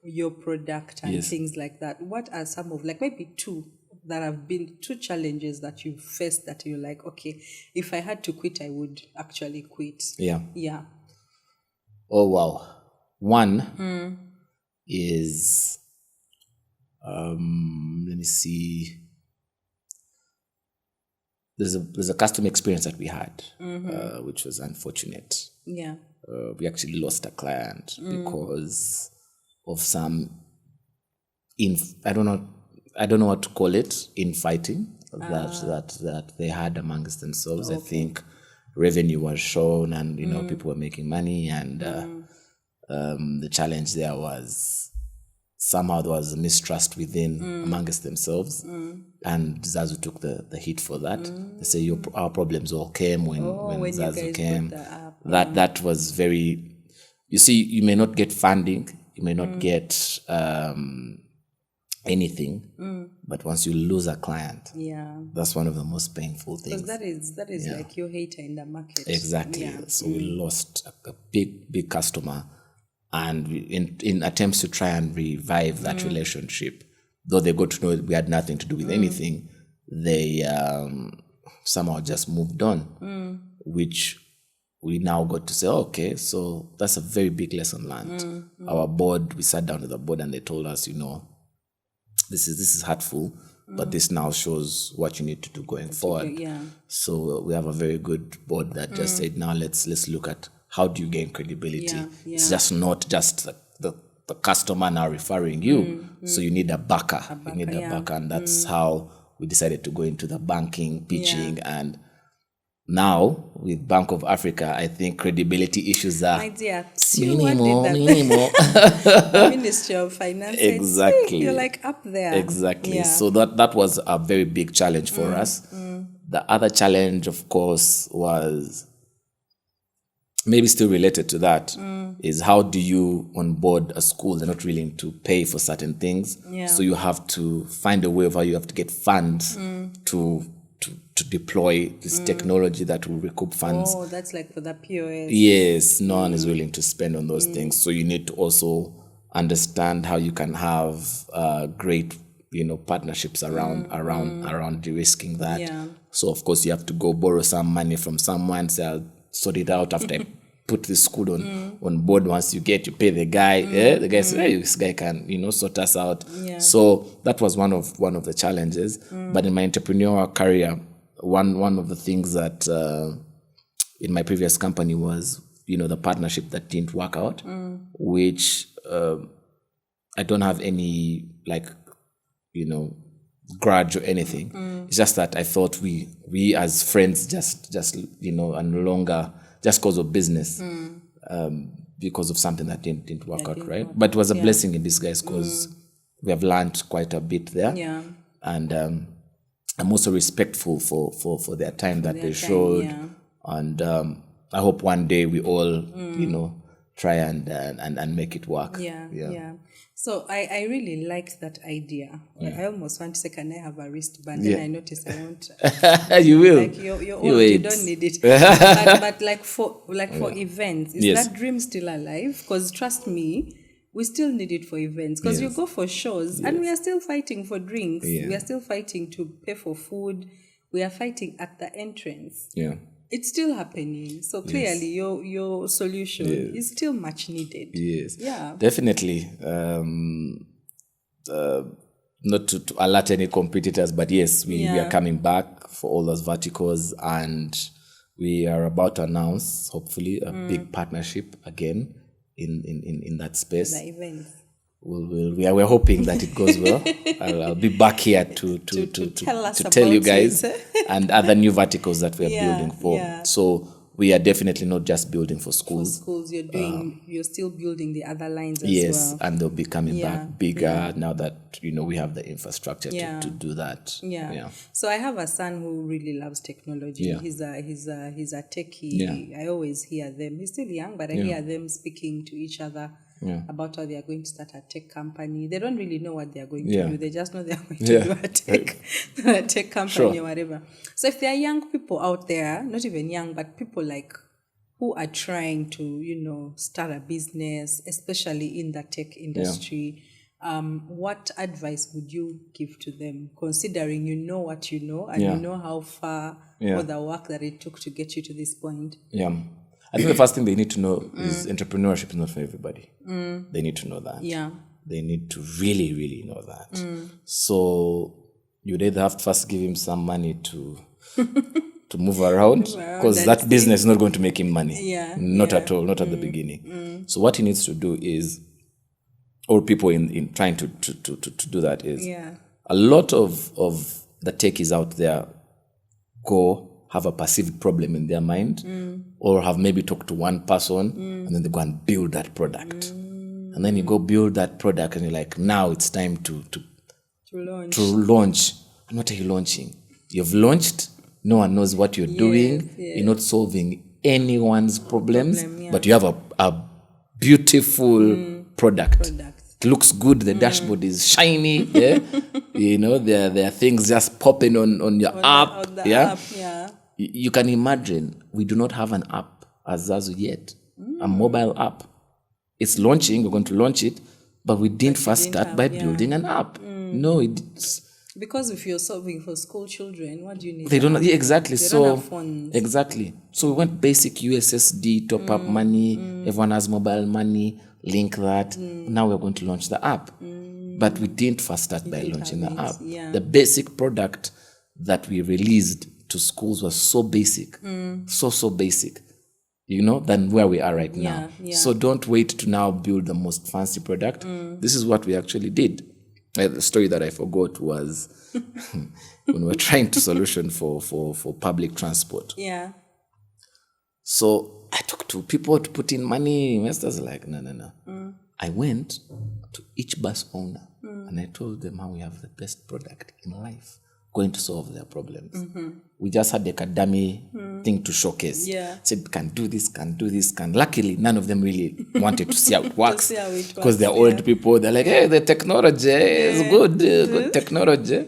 your product and things like that, what are some of, like, maybe two that have been two challenges that you've faced that you're like, okay, if I had to quit, I would actually quit? Yeah. Oh, wow. One is, let me see. There's a customer experience that we had, which was unfortunate. Yeah. We actually lost a client because of some, I don't know what to call it, infighting that they had amongst themselves. Okay. I think revenue was shown, and people were making money, and the challenge there was somehow there was a mistrust within amongst themselves, and Zazu took the hit for that. They say our problems all came when Zazu came. That was very. You see, you may not get funding, you may not get anything. But once you lose a client, that's one of the most painful things. Because that is like your hater in the market. Exactly. Yeah. So we lost a big customer, and in attempts to try and revive that relationship, though they got to know we had nothing to do with anything, they somehow just moved on, which we now got to say, okay, so that's a very big lesson learned. Our board, we sat down with the board and they told us, this is hurtful, but this now shows what you need to do going forward. So we have a very good board that just said, now let's look at how do you gain credibility. It's just not just the customer now referring you. So you need a backer. You need a backer, and that's how we decided to go into the banking, pitching, and now with Bank of Africa, I think credibility issues are minimal. The Ministry of Finance. Exactly. You're like up there. Exactly. So that was a very big challenge for us. The other challenge, of course, was maybe still related to that, is how do you onboard a school? They're not willing to pay for certain things. So you have to find a way of how you have to get funds to deploy this technology that will recoup funds. Oh, that's like for the POS. Yes, no one is willing to spend on those things. So you need to also understand how you can have great, partnerships around de-risking that. So of course you have to go borrow some money from someone, say I'll sort it out after I put the school on board. Once you pay the guy, the guy says, hey, this guy can, sort us out. So that was one of the challenges. But in my entrepreneurial career, one of the things that in my previous company was, the partnership that didn't work out, which I don't have any grudge or anything. It's just that I thought we as friends just are no longer just because of business, because of something that didn't work out, right? But it was a blessing in disguise because we have learned quite a bit there. And I'm also respectful for their time that they showed. And I hope one day we all, try and make it work. So I really liked that idea. I almost want to say, can I have a wristband? And I noticed I won't. You will. Like you're old, you don't need it. but like for events, is that dream still alive? Because trust me, we still need it for events. Because you go for shows and we are still fighting for drinks. We are still fighting to pay for food. We are fighting at the entrance. It's still happening. So clearly your solution is still much needed. Yes. Definitely. Not to alert any competitors, but yes, we are coming back for all those verticals, and we are about to announce, hopefully, a big partnership again in that space. The events. We're hoping that it goes well. I'll be back here to tell you guys and other new verticals that we are building for. So we are definitely not just building for schools. You're still building the other lines as well. Yes, and they'll be coming back bigger now that we have the infrastructure to do that. So I have a son who really loves technology. He's a techie. I always hear them. He's still young, but I hear them speaking to each other about how they are going to start a tech company. They don't really know what they are going to do. They just know they are going to do a tech company or whatever. So if there are young people out there, not even young, but people like who are trying to, start a business, especially in the tech industry, what advice would you give to them, considering you know what you know and you know how far or the work that it took to get you to this point? I think the first thing they need to know is entrepreneurship is not for everybody. They need to know that. They need to really, really know that. So you'd either have to first give him some money to move around, because that business is not going to make him money. Not at all, not at the beginning. So what he needs to do is, or people in trying to do that is, a lot of the techies out there go have a perceived problem in their mind, or have maybe talked to one person, and then they go and build that product. And then you go build that product and you're like, now it's time to launch. And what are you launching? You've launched, no one knows what you're doing, you're not solving anyone's problems, but you have a beautiful product. It looks good. The dashboard is shiny. Yeah? There are things just popping on your app. On the app, yeah. You can imagine we do not have an app as Zazu yet, a mobile app. It's launching. We're going to launch it, but we didn't start by building an app. No, it's because if you're solving for school children, what do you need? They don't. Yeah, exactly. They don't have phones. Exactly. So we went basic USSD top up money. Everyone has mobile money. Link that. Now we're going to launch the app, but we didn't first start by launching the app. Yeah. The basic product that we released to schools was so basic, so basic, than where we are right now. Yeah. So don't wait to now build the most fancy product. This is what we actually did. The story that I forgot was when we were trying to solution for public transport. Yeah. So I talked to people to put in money. Investors are like, no. I went to each bus owner and I told them how we have the best product in life going to solve their problems. We just had like a dummy thing to showcase. Yeah. Said, can do this. Luckily, none of them really wanted to see how it works. Because they're old people. They're like, hey, the technology is good technology.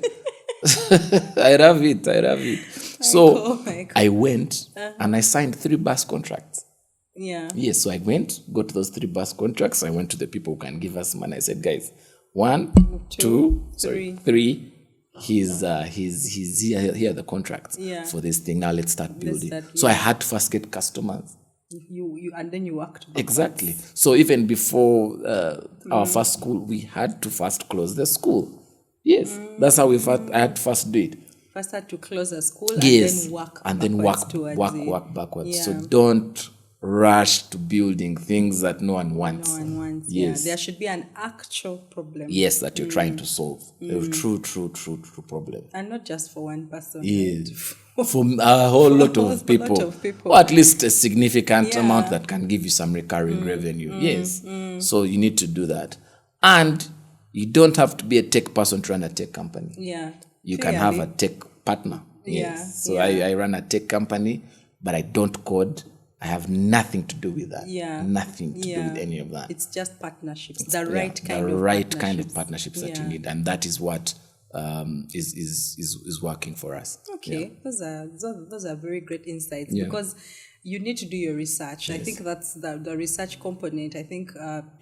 I love it. So I went and I signed 3 bus contracts. Yeah. Yes, so I went, got those 3 bus contracts. I went to the people who can give us money. I said, guys, 1, 2, 3. He's here are the contracts for this thing. Now let's start building. So I had to first get customers. You and then you worked backwards. Exactly. So even before our first school, we had to first close the school. Yes, that's how I had to first do it. First had to close a school and then work backwards. Yeah. So don't rush to building things that no one wants. Yes. Yeah. There should be an actual problem. Yes, that you're trying to solve. A true problem. And not just for one person. Yes. For a whole lot of people. Or at least a significant amount that can give you some recurring revenue. Yes. So you need to do that. And you don't have to be a tech person to run a tech company. Yeah. You can have a tech partner. Yes. So I run a tech company, but I don't code. I have nothing to do with that. Yeah. Nothing to do with any of that. It's just partnerships. The right kind of partnerships that you need. And that is what is working for us. Okay. Yeah. Those are very great insights because you need to do your research. Yes. I think that's the research component. I think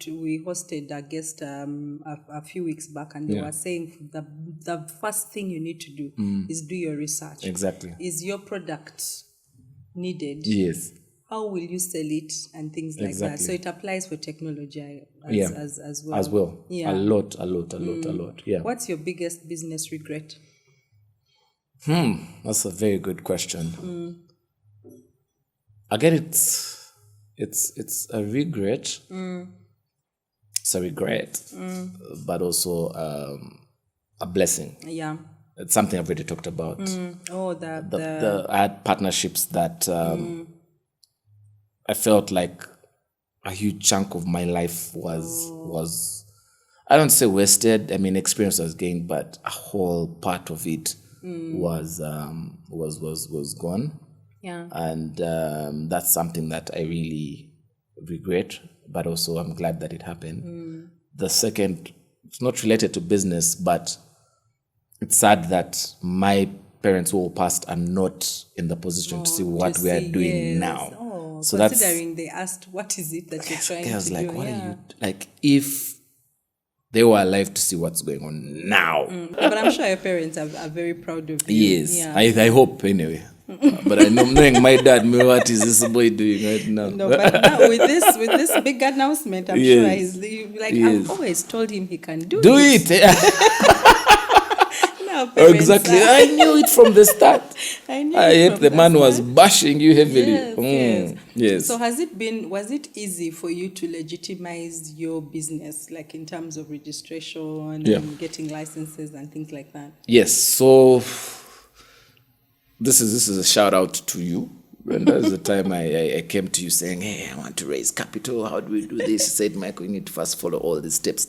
we hosted a guest a few weeks back and they were saying the first thing you need to do is do your research. Exactly. Is your product needed? Yes. How will you sell it and things like that? So it applies for technology as well. As well. Yeah. A lot. Yeah. What's your biggest business regret? That's a very good question. Again, it's a regret. It's a regret, but also a blessing. Yeah. It's something I've already talked about. I had partnerships that I felt like a huge chunk of my life was I don't say wasted. I mean, experience was gained, but a whole part of it was gone. Yeah. And that's something that I really regret, but also I'm glad that it happened. The second, it's not related to business, but it's sad that my parents who passed are not in the position to see what we are doing now. Oh, so considering they asked, what is it that you're trying to do? I was like, what are you, like, if they were alive to see what's going on now. But I'm sure your parents are very proud of you. Yes, yeah. I hope anyway. But I know, knowing my dad, what is this boy doing right now? No, but now with this big announcement, I'm sure he's like, I've always told him he can do it. Exactly. I knew it from the start. I the man was bashing you heavily. Yes. So was it easy for you to legitimize your business, like in terms of registration and getting licenses and things like that? Yes. So this is a shout out to you. And that was the time I came to you saying, hey, I want to raise capital. How do we do this? You said, Michael, you need to first follow all these steps.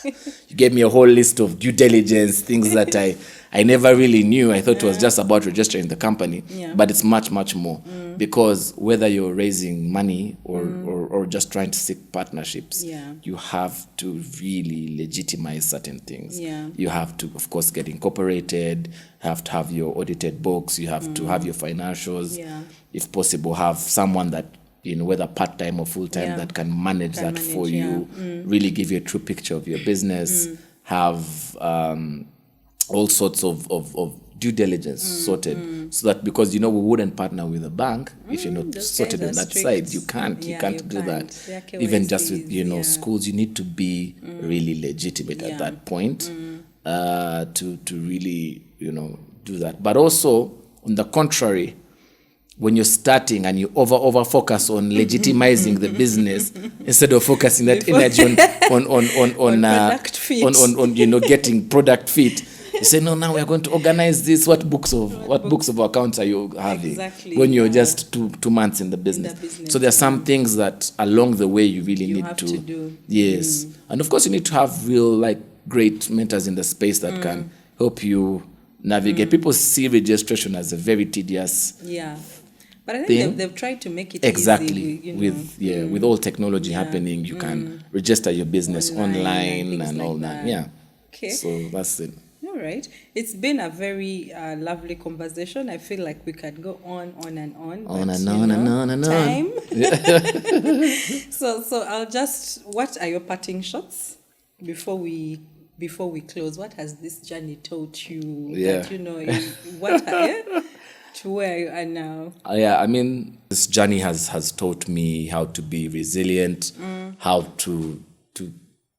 You gave me a whole list of due diligence, things that I never really knew. I thought it was just about registering the company, but it's much, much more. Because whether you're raising money or just trying to seek partnerships, you have to really legitimize certain things. You have to, of course, get incorporated, have to have your audited books, you have to have your financials. If possible, have someone that, whether part-time or full-time, that can manage that for you, really give you a true picture of your business, have all sorts of due diligence sorted, so that, because we wouldn't partner with a bank if you're not sorted on that side. You can't do that. Even just with schools, you need to be really legitimate at that point to really do that. But also, on the contrary, when you're starting and you over focus on legitimizing the business instead of focusing that energy on product fit. on getting product fit. You say, no, now we are going to organize this. What books of accounts are you having? Exactly. When you're just two months in the business. So there are some things that along the way you really need to do. Yes. And of course you need to have real great mentors in the space that can help you navigate. People see registration as a very tedious but I think they've tried to make it easy. With all technology happening, you can register your business online and all that. Yeah. Okay. So that's it. All right. It's been a very lovely conversation. I feel like we can go on and on. On and on. Time. So I'll just. What are your parting shots before we close? What has this journey taught you? That to where you are now? I mean, this journey has taught me how to be resilient, how to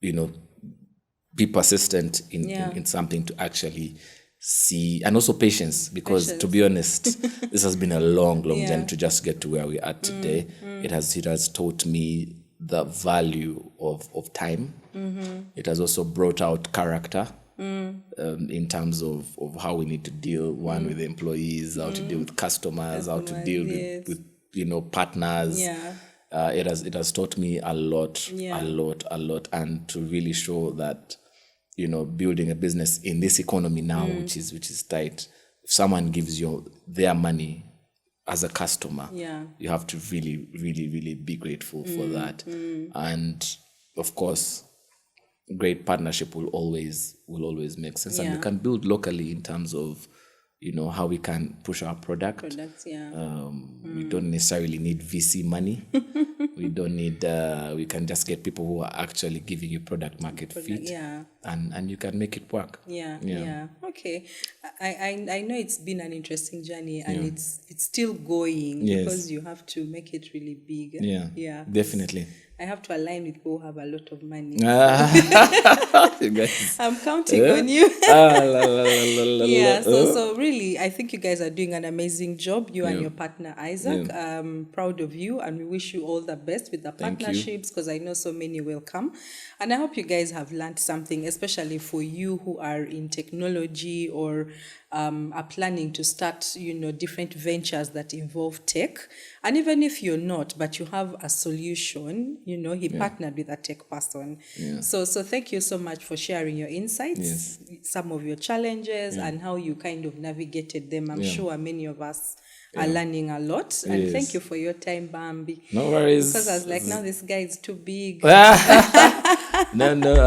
be persistent in something to actually see, and also patience, because to be honest, this has been a long journey to just get to where we are today. It has taught me the value of time. It has also brought out character in terms of how we need to deal with employees, how to deal with customers, how to deal with partners. It has taught me a lot, and to really show that building a business in this economy now, which is tight, if someone gives you their money as a customer, you have to really, really, really be grateful for that. And of course, great partnership will always make sense, and we can build locally in terms of how we can push our products. We don't necessarily need VC money. We don't need. We can just get people who are actually giving you product market fit, and you can make it work. Okay, I know it's been an interesting journey, and it's still going because you have to make it really big. Definitely. I have to align with people who have a lot of money. You guys. I'm counting on you. So really, I think you guys are doing an amazing job, you and your partner, Isaac. Proud of you, and we wish you all the best with the partnerships, because I know so many will come. And I hope you guys have learned something, especially for you who are in technology or are planning to start, different ventures that involve tech. And even if you're not, but you have a solution, he partnered with a tech person. So thank you so much for sharing your insights, some of your challenges, and how you kind of navigated them. I'm sure many of us are learning a lot. And thank you for your time, Bambi. No worries. Because I was like, now this guy is too big. No,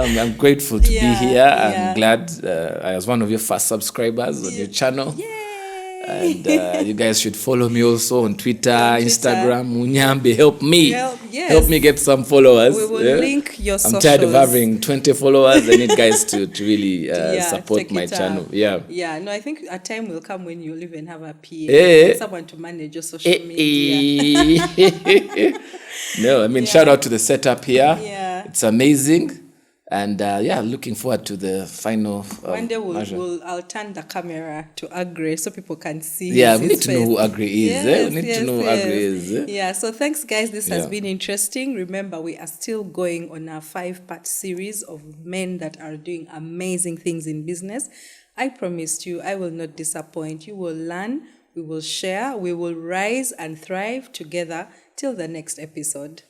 I'm grateful to be here. I'm glad I was one of your first subscribers on your channel. And you guys should follow me also on Twitter, Instagram. Munyambe, help me. Help me get some followers. We will link your socials. I'm tired of having 20 followers. I need guys to really support my channel. No, I think a time will come when you'll even have a PA, someone to manage your social media. No, I mean, shout out to the setup here. It's amazing. And looking forward to the final. One day I'll turn the camera to Agri so people can see. We need to know who Agri is. We need to know who Agri is. So thanks, guys. This has been interesting. Remember, we are still going on our 5-part series of men that are doing amazing things in business. I promised you, I will not disappoint. You will learn, we will share, we will rise and thrive together till the next episode.